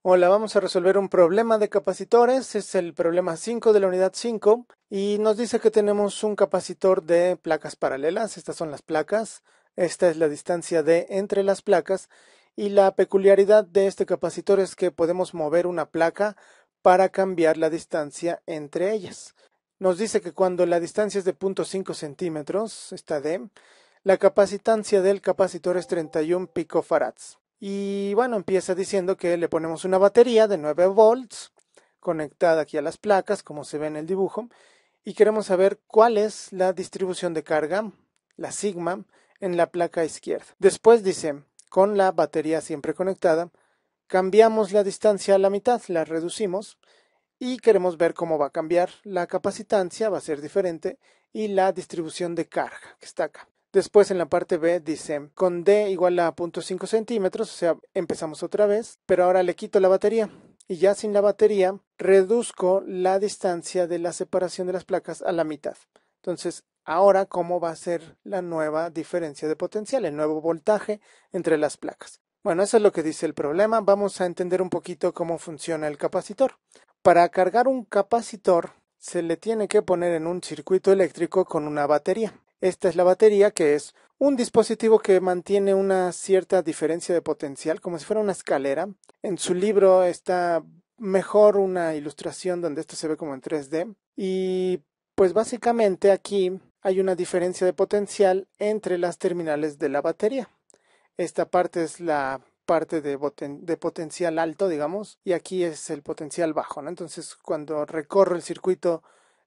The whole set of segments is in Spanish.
Hola, vamos a resolver un problema de capacitores. Es el problema 5 de la unidad 5 y nos dice que tenemos un capacitor de placas paralelas. Estas son las placas. Esta es la distancia D entre las placas y la peculiaridad de este capacitor es que podemos mover una placa para cambiar la distancia entre ellas. Nos dice que cuando la distancia es de 0.5 centímetros, esta D, la capacitancia del capacitor es 31 picofarads. Y bueno, empieza diciendo que le ponemos una batería de 9 volts conectada aquí a las placas, como se ve en el dibujo, y queremos saber cuál es la distribución de carga, la sigma, en la placa izquierda. Después dice, con la batería siempre conectada, cambiamos la distancia a la mitad, la reducimos y queremos ver cómo va a cambiar la capacitancia, va a ser diferente, y la distribución de carga, que está acá. Después en la parte B dice, con D igual a 0.5 centímetros, o sea, empezamos otra vez, pero ahora le quito la batería. Y ya sin la batería, reduzco la distancia de la separación de las placas a la mitad. Entonces, ahora, ¿cómo va a ser la nueva diferencia de potencial, el nuevo voltaje entre las placas? Bueno, eso es lo que dice el problema. Vamos a entender un poquito cómo funciona el capacitor. Para cargar un capacitor se le tiene que poner en un circuito eléctrico con una batería. Esta es la batería, que es un dispositivo que mantiene una cierta diferencia de potencial, como si fuera una escalera. En su libro está mejor una ilustración donde esto se ve como en 3D. Y pues básicamente aquí hay una diferencia de potencial entre las terminales de la batería. Esta parte es la parte de potencial alto, digamos, y aquí es el potencial bajo, ¿no? Entonces, cuando recorro el circuito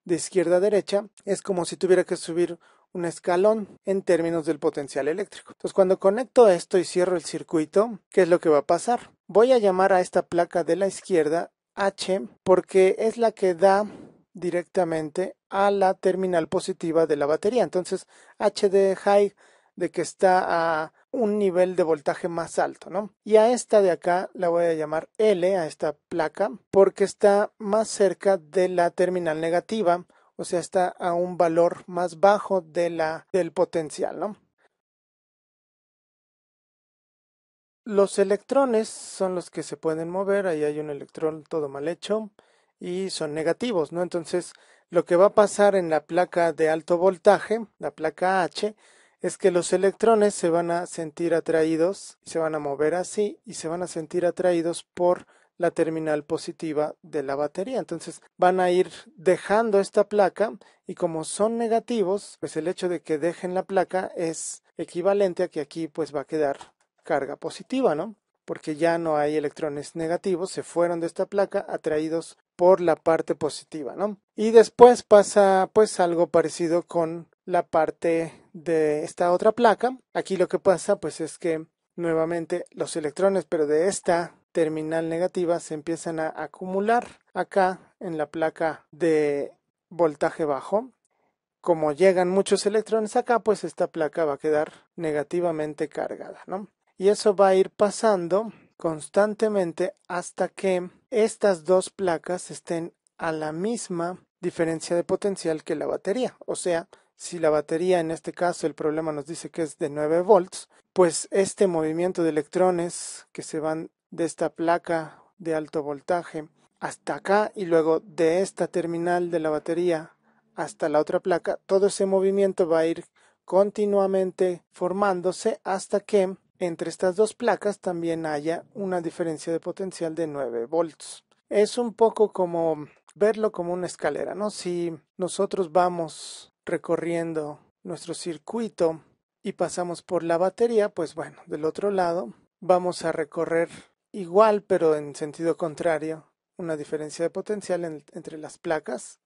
de izquierda a derecha, es como si tuviera que subir un escalón en términos del potencial eléctrico. Entonces, cuando conecto esto y cierro el circuito, ¿qué es lo que va a pasar? Voy a llamar a esta placa de la izquierda H porque es la que da directamente a la terminal positiva de la batería. Entonces, H de high, de que está a un nivel de voltaje más alto, ¿no? Y a esta de acá la voy a llamar L, a esta placa, porque está más cerca de la terminal negativa, o sea, está a un valor más bajo del potencial, ¿no? Los electrones son los que se pueden mover, ahí hay un electrón todo mal hecho y son negativos, ¿no? Entonces, lo que va a pasar en la placa de alto voltaje, la placa H, es que los electrones se van a sentir atraídos, se van a mover así y se van a sentir atraídos por la terminal positiva de la batería. Entonces, van a ir dejando esta placa y como son negativos, pues el hecho de que dejen la placa es equivalente a que aquí pues va a quedar carga positiva, ¿no? Porque ya no hay electrones negativos, se fueron de esta placa atraídos por la parte positiva, ¿no? Y después pasa pues algo parecido con la parte de esta otra placa. Aquí lo que pasa pues es que nuevamente los electrones, pero de esta terminal negativa, se empiezan a acumular acá en la placa de voltaje bajo. Como llegan muchos electrones acá, pues esta placa va a quedar negativamente cargada, ¿no? Y eso va a ir pasando constantemente hasta que estas dos placas estén a la misma diferencia de potencial que la batería. O sea, si la batería, en este caso el problema nos dice que es de 9 volts, pues este movimiento de electrones que se van de esta placa de alto voltaje hasta acá y luego de esta terminal de la batería hasta la otra placa, todo ese movimiento va a ir continuamente formándose hasta que entre estas dos placas también haya una diferencia de potencial de 9 volts. Es un poco como verlo como una escalera, ¿no? Si nosotros vamos recorriendo nuestro circuito y pasamos por la batería, pues bueno, del otro lado vamos a recorrer igual, pero en sentido contrario, una diferencia de potencial entre las placas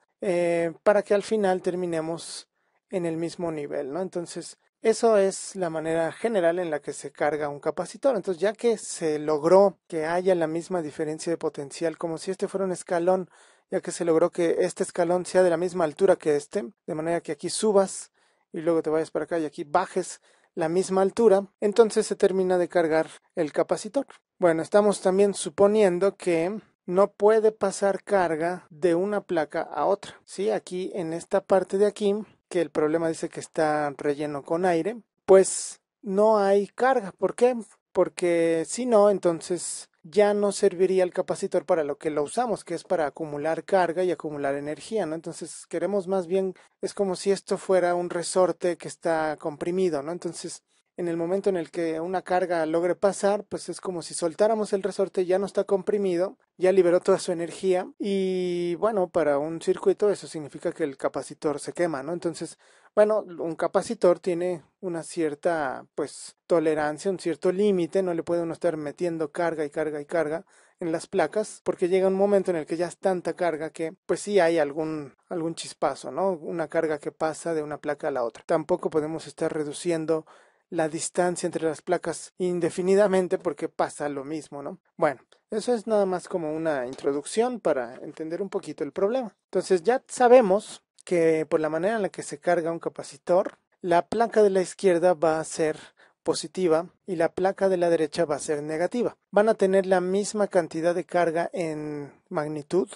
para que al final terminemos en el mismo nivel, ¿no? Entonces, eso es la manera general en la que se carga un capacitor. Entonces, ya que se logró que haya la misma diferencia de potencial, como si este fuera un escalón, ya que se logró que este escalón sea de la misma altura que este, de manera que aquí subas y luego te vayas para acá y aquí bajes la misma altura, entonces se termina de cargar el capacitor. Bueno, estamos también suponiendo que no puede pasar carga de una placa a otra. Sí, aquí en esta parte de aquí, que el problema dice que está relleno con aire, pues no hay carga. ¿Por qué? Porque si no, entonces ya no serviría el capacitor para lo que lo usamos, que es para acumular carga y acumular energía, ¿no? Entonces queremos más bien, es como si esto fuera un resorte que está comprimido, ¿no? Entonces, en el momento en el que una carga logre pasar, pues es como si soltáramos el resorte, ya no está comprimido, ya liberó toda su energía y bueno, para un circuito eso significa que el capacitor se quema, ¿no? Entonces, bueno, un capacitor tiene una cierta, pues, tolerancia, un cierto límite, no le puede uno estar metiendo carga y carga y carga en las placas, porque llega un momento en el que ya es tanta carga que, pues sí hay algún chispazo, ¿no? Una carga que pasa de una placa a la otra. Tampoco podemos estar reduciendo la distancia entre las placas indefinidamente porque pasa lo mismo, ¿no? Bueno, eso es nada más como una introducción para entender un poquito el problema. Entonces ya sabemos que por la manera en la que se carga un capacitor, la placa de la izquierda va a ser positiva y la placa de la derecha va a ser negativa. Van a tener la misma cantidad de carga en magnitud,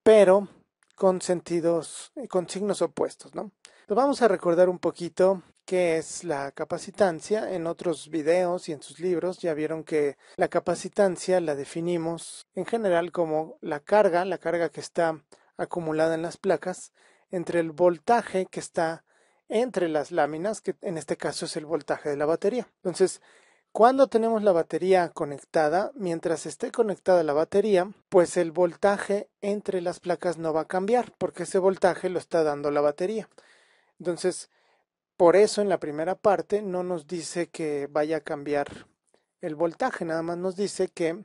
pero con con signos opuestos, ¿no? Entonces vamos a recordar un poquito qué es la capacitancia. En otros videos y en sus libros ya vieron que la capacitancia la definimos en general como la carga que está acumulada en las placas entre el voltaje que está entre las láminas, que en este caso es el voltaje de la batería. Entonces, cuando tenemos la batería conectada, mientras esté conectada la batería, pues el voltaje entre las placas no va a cambiar, porque ese voltaje lo está dando la batería. Entonces, por eso en la primera parte no nos dice que vaya a cambiar el voltaje, nada más nos dice que,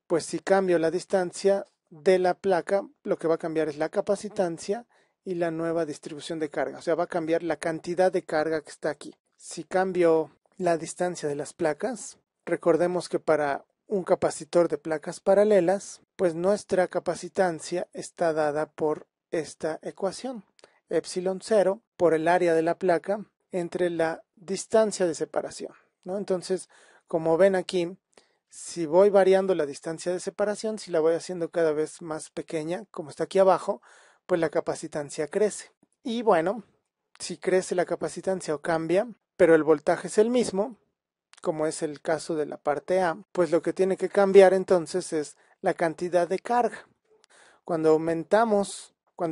pues si cambio la distancia de la placa, lo que va a cambiar es la capacitancia y la nueva distribución de carga. O sea, va a cambiar la cantidad de carga que está aquí. Si cambio la distancia de las placas, recordemos que para un capacitor de placas paralelas, pues nuestra capacitancia está dada por esta ecuación. Epsilon 0 por el área de la placa entre la distancia de separación, ¿no? Entonces, como ven aquí, si voy variando la distancia de separación, si la voy haciendo cada vez más pequeña, como está aquí abajo, pues la capacitancia crece. Y bueno, si crece la capacitancia o cambia, pero el voltaje es el mismo, como es el caso de la parte A, pues lo que tiene que cambiar entonces es la cantidad de carga. Cuando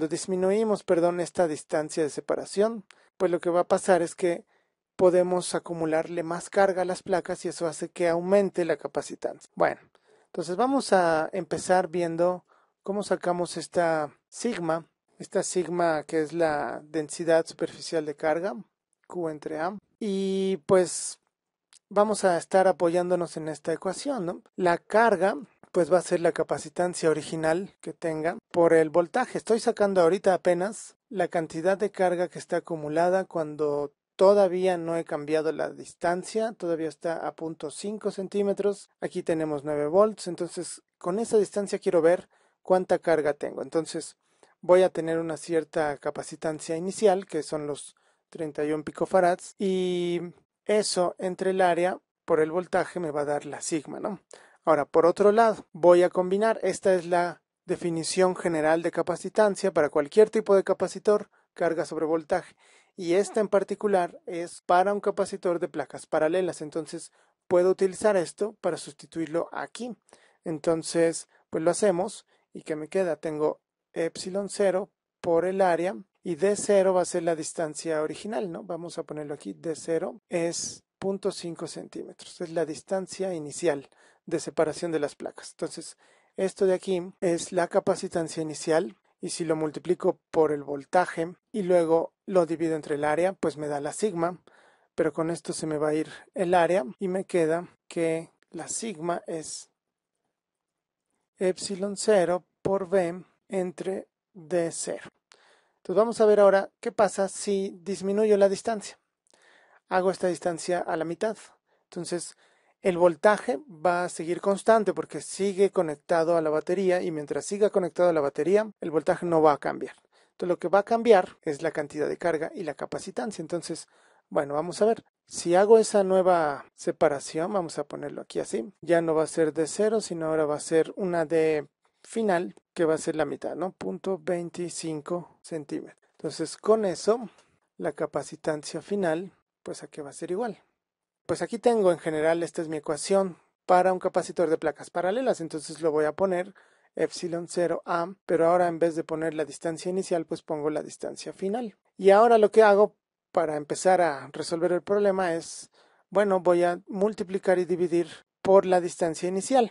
disminuimos, esta distancia de separación, pues lo que va a pasar es que podemos acumularle más carga a las placas y eso hace que aumente la capacitancia. Bueno, entonces vamos a empezar viendo cómo sacamos esta sigma que es la densidad superficial de carga, Q entre A, y pues vamos a estar apoyándonos en esta ecuación, ¿no? La carga pues va a ser la capacitancia original que tenga por el voltaje. Estoy sacando ahorita apenas la cantidad de carga que está acumulada cuando todavía no he cambiado la distancia, todavía está a 0.5 centímetros. Aquí tenemos 9 volts, entonces con esa distancia quiero ver cuánta carga tengo. Entonces voy a tener una cierta capacitancia inicial, que son los 31 picofarads, y eso entre el área por el voltaje me va a dar la sigma, ¿no? Ahora, por otro lado, voy a combinar, esta es la definición general de capacitancia para cualquier tipo de capacitor, carga sobre voltaje, y esta en particular es para un capacitor de placas paralelas, entonces puedo utilizar esto para sustituirlo aquí. Entonces, pues lo hacemos, y ¿qué me queda? Tengo epsilon 0 por el área, y D0 va a ser la distancia original, ¿no? Vamos a ponerlo aquí, D0 es 0.5 centímetros, es la distancia inicial de separación de las placas. Entonces, esto de aquí es la capacitancia inicial y si lo multiplico por el voltaje y luego lo divido entre el área, pues me da la sigma, pero con esto se me va a ir el área y me queda que la sigma es epsilon 0 por B entre D0. Entonces vamos a ver ahora qué pasa si disminuyo la distancia. Hago esta distancia a la mitad. Entonces el voltaje va a seguir constante porque sigue conectado a la batería y mientras siga conectado a la batería, el voltaje no va a cambiar. Entonces lo que va a cambiar es la cantidad de carga y la capacitancia. Entonces, bueno, vamos a ver. Si hago esa nueva separación, vamos a ponerlo aquí así, ya no va a ser de 0, sino ahora va a ser una de final, que va a ser la mitad, ¿no? 0.25 centímetros. Entonces, con eso, la capacitancia final, pues aquí va a ser igual. Pues aquí tengo en general, esta es mi ecuación para un capacitor de placas paralelas. Entonces lo voy a poner epsilon 0A, pero ahora en vez de poner la distancia inicial, pues pongo la distancia final. Y ahora lo que hago para empezar a resolver el problema es, bueno, voy a multiplicar y dividir por la distancia inicial.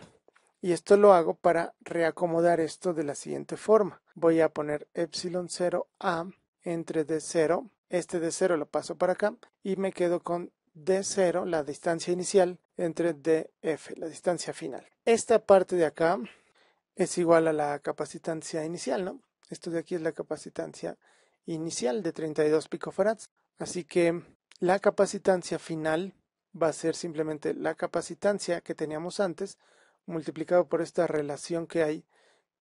Y esto lo hago para reacomodar esto de la siguiente forma. Voy a poner epsilon 0A entre D0. Este D0 lo paso para acá y me quedo con D0, la distancia inicial, entre DF, la distancia final. Esta parte de acá es igual a la capacitancia inicial, ¿no? Esto de aquí es la capacitancia inicial de 32 picofarads. Así que la capacitancia final va a ser simplemente la capacitancia que teníamos antes multiplicado por esta relación que hay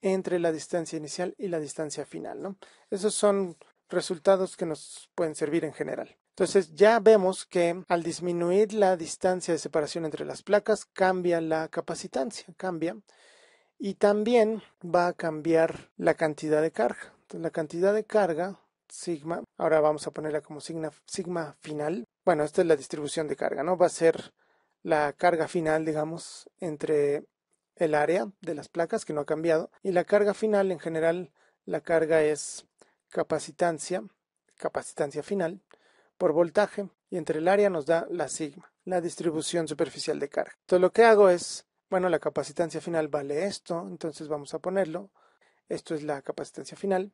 entre la distancia inicial y la distancia final, ¿no? Esos son resultados que nos pueden servir en general. Entonces ya vemos que al disminuir la distancia de separación entre las placas cambia la capacitancia, cambia. Y también va a cambiar la cantidad de carga. Entonces, la cantidad de carga, sigma, ahora vamos a ponerla como sigma final. Bueno, esta es la distribución de carga, ¿no? Va a ser la carga final, digamos, entre el área de las placas, que no ha cambiado, y la carga final, en general, la carga es capacitancia final, por voltaje, y entre el área nos da la sigma, la distribución superficial de carga. Entonces, lo que hago es, bueno, la capacitancia final vale esto, entonces vamos a ponerlo. Esto es la capacitancia final.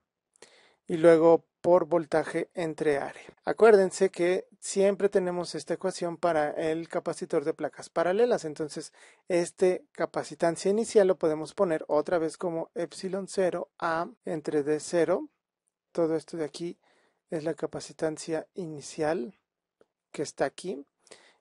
Y luego por voltaje entre área. Acuérdense que siempre tenemos esta ecuación para el capacitor de placas paralelas. Entonces, este capacitancia inicial lo podemos poner otra vez como epsilon 0 A entre D0. Todo esto de aquí es la capacitancia inicial que está aquí.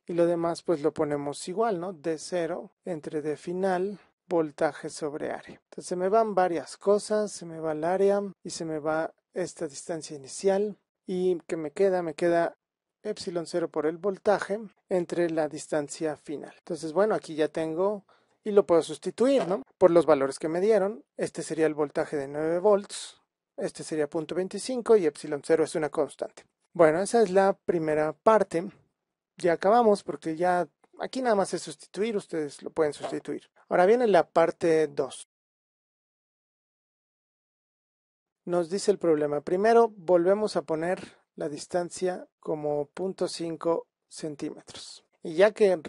Y lo demás pues lo ponemos igual, ¿no? D0 entre D final, voltaje sobre área. Entonces se me van varias cosas, se me va el área y se me va esta distancia inicial. ¿Y que me queda? Me queda epsilon 0 por el voltaje entre la distancia final. Entonces, bueno, aquí ya tengo y lo puedo sustituir, ¿no? Por los valores que me dieron. Este sería el voltaje de 9 volts, este sería 0.25 y epsilon 0 es una constante. Bueno, esa es la primera parte. Ya acabamos porque ya aquí nada más es sustituir, ustedes lo pueden sustituir. Ahora viene la parte 2. Nos dice el problema. Primero volvemos a poner la distancia como 0.5 centímetros. Y ya que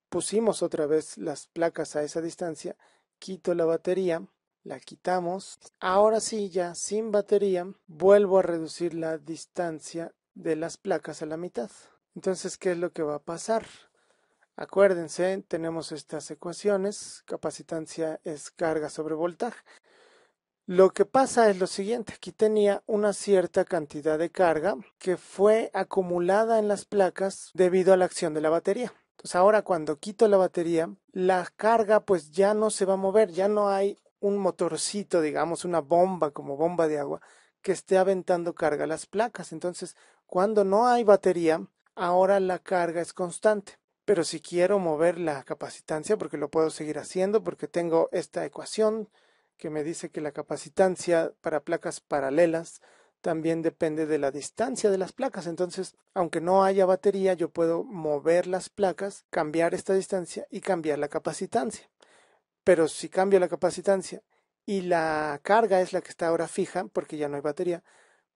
pusimos otra vez las placas a esa distancia, quito la batería, la quitamos. Ahora sí, ya sin batería, vuelvo a reducir la distancia de las placas a la mitad. Entonces, ¿qué es lo que va a pasar? Acuérdense, tenemos estas ecuaciones, capacitancia es carga sobre voltaje. Lo que pasa es lo siguiente, aquí tenía una cierta cantidad de carga que fue acumulada en las placas debido a la acción de la batería. Entonces ahora cuando quito la batería, la carga pues ya no se va a mover, ya no hay un motorcito, digamos, una bomba como bomba de agua que esté aventando carga a las placas. Entonces, cuando no hay batería, ahora la carga es constante. Pero si quiero mover la capacitancia, porque lo puedo seguir haciendo, porque tengo esta ecuación que me dice que la capacitancia para placas paralelas también depende de la distancia de las placas. Entonces, aunque no haya batería, yo puedo mover las placas, cambiar esta distancia y cambiar la capacitancia. Pero si cambio la capacitancia y la carga es la que está ahora fija, porque ya no hay batería,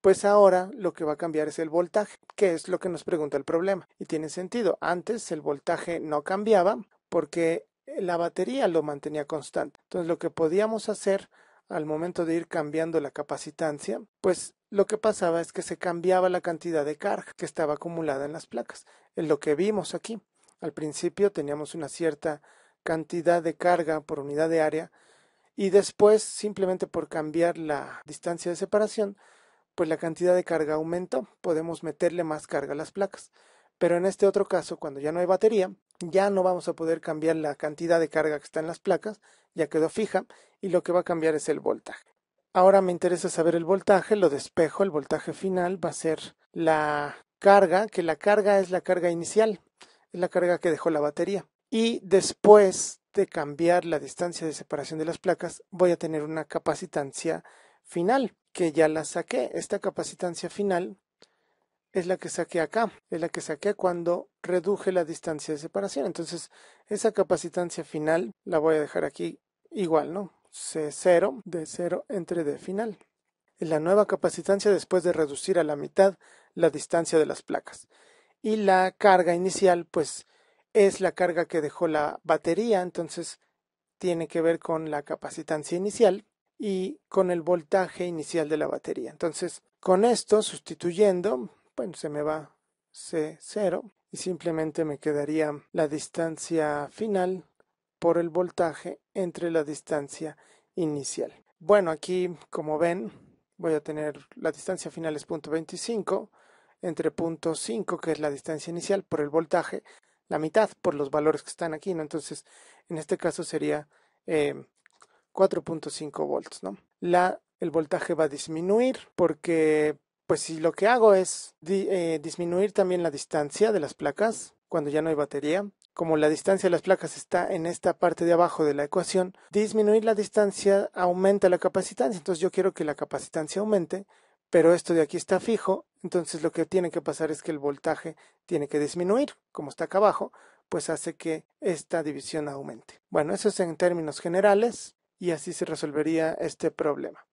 pues ahora lo que va a cambiar es el voltaje, que es lo que nos pregunta el problema. Y tiene sentido. Antes el voltaje no cambiaba porque la batería lo mantenía constante. Entonces lo que podíamos hacer al momento de ir cambiando la capacitancia, pues lo que pasaba es que se cambiaba la cantidad de carga que estaba acumulada en las placas. Es lo que vimos aquí. Al principio teníamos una cierta cantidad de carga por unidad de área y después simplemente por cambiar la distancia de separación pues la cantidad de carga aumentó, podemos meterle más carga a las placas. Pero en este otro caso, cuando ya no hay batería, ya no vamos a poder cambiar la cantidad de carga que está en las placas, ya quedó fija, y lo que va a cambiar es el voltaje. Ahora me interesa saber el voltaje, lo despejo, el voltaje final va a ser la carga, que la carga es la carga inicial, es la carga que dejó la batería. Y después de cambiar la distancia de separación de las placas, voy a tener una capacitancia final, que ya la saqué. Esta capacitancia final es la que saqué acá, es la que saqué cuando reduje la distancia de separación. Entonces, esa capacitancia final la voy a dejar aquí igual, ¿no? C0, D0 entre D final. Es la nueva capacitancia después de reducir a la mitad la distancia de las placas. Y la carga inicial, pues, es la carga que dejó la batería, entonces tiene que ver con la capacitancia inicial y con el voltaje inicial de la batería. Entonces, con esto, sustituyendo, bueno, se me va C0 y simplemente me quedaría la distancia final por el voltaje entre la distancia inicial. Bueno, aquí, como ven, voy a tener la distancia final es 0.25 entre 0.5, que es la distancia inicial, por el voltaje, la mitad por los valores que están aquí, ¿no? Entonces, en este caso sería 4.5 volts, ¿no? El voltaje va a disminuir porque, pues si lo que hago es disminuir también la distancia de las placas cuando ya no hay batería, como la distancia de las placas está en esta parte de abajo de la ecuación, disminuir la distancia aumenta la capacitancia, entonces yo quiero que la capacitancia aumente, pero esto de aquí está fijo, entonces lo que tiene que pasar es que el voltaje tiene que disminuir, como está acá abajo, pues hace que esta división aumente. Bueno, eso es en términos generales y así se resolvería este problema.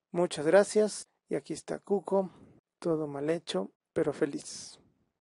Muchas gracias y aquí está Cuco, todo mal hecho, pero feliz.